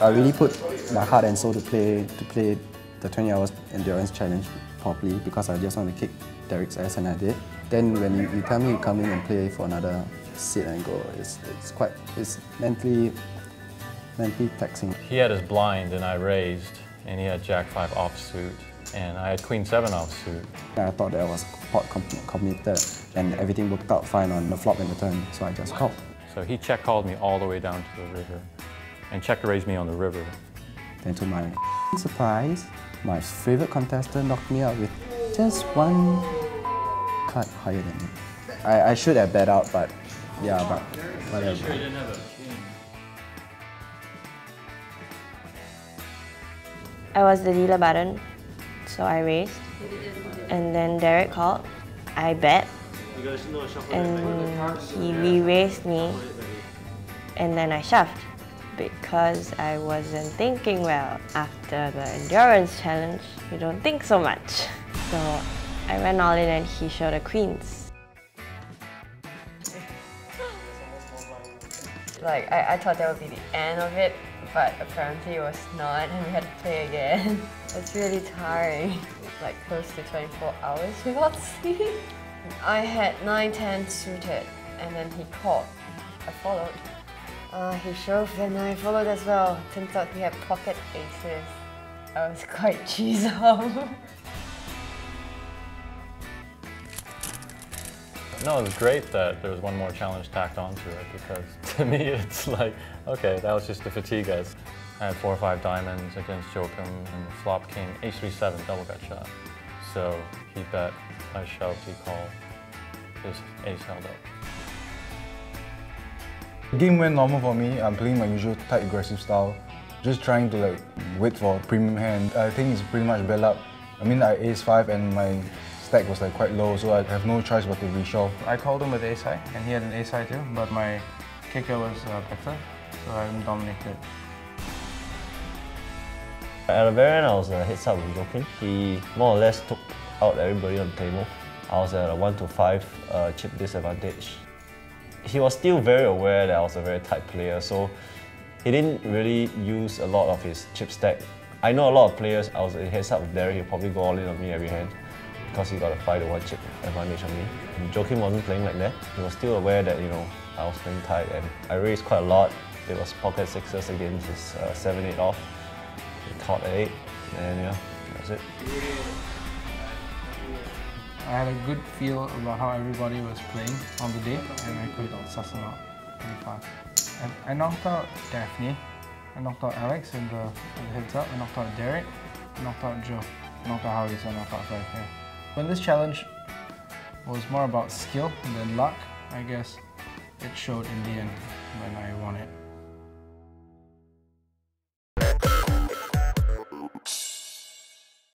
I really put my heart and soul to play the 20 hours endurance challenge properly because I just want to kick Derek's ass, and I did. Then when you tell me you come in and play for another sit and go, it's mentally taxing. He had his blind and I raised, and he had Jack 5 offsuit, and I had Queen 7 offsuit. I thought that I was pot committed and everything worked out fine on the flop and the turn, so I just called. So he check called me all the way down to the river and check raised me on the river. Then to my surprise, my favorite contestant knocked me out with just one cut higher than me. I should have bet out, but yeah, but whatever. I was the dealer button, so I raised. And then Derek called, I bet. And he re-raised me, and then I shoved because I wasn't thinking well. After the endurance challenge, you don't think so much. So I went all in and he showed the queens. Like, I thought that would be the end of it, but apparently it was not, and we had to play again. It's really tiring. Like close to 24 hours without sleep. I had 9-10 suited, and then he called. I followed. He shoved and I followed as well. Turns out he had pocket aces. I was quite cheesed off. No, it was great that there was one more challenge tacked onto it, because to me it's like, okay, that was just the fatigue guys. I had 4 or 5 diamonds against Joachim, and the flop came H3-7, double gut shot. So he bet, I shoved, he called, his ace held up. The game went normal for me. I'm playing my usual tight aggressive style, just trying to like wait for a premium hand. I think it's pretty much bet up. I mean, I ace-5 and my stack was like quite low, so I have no choice but to reshove. I called him with ace-high, and he had an ace-high too, but my kicker was better, so I dominated. At the very end, I was heads up with Joachim. He more or less took out everybody on the table. I was at a 1 to 5 chip disadvantage. He was still very aware that I was a very tight player, so he didn't really use a lot of his chip stack. I know a lot of players, I was heads up with Derek, he'll probably go all in on me every hand because he got a 5 to 1 chip advantage on me. And Joachim wasn't playing like that. He was still aware that, you know, I was playing tight, and I raised quite a lot. It was pocket 6s against his 7-8 off. He caught at 8, and yeah, that's it. I had a good feel about how everybody was playing on the day, and I could suss them out pretty fast. I knocked out Daphne, I knocked out Alex in the heads up, I knocked out Derek, I knocked out Joe, I knocked out Howie, so I knocked out 5, yeah. When this challenge was more about skill than luck, I guess it showed in the end when I won it.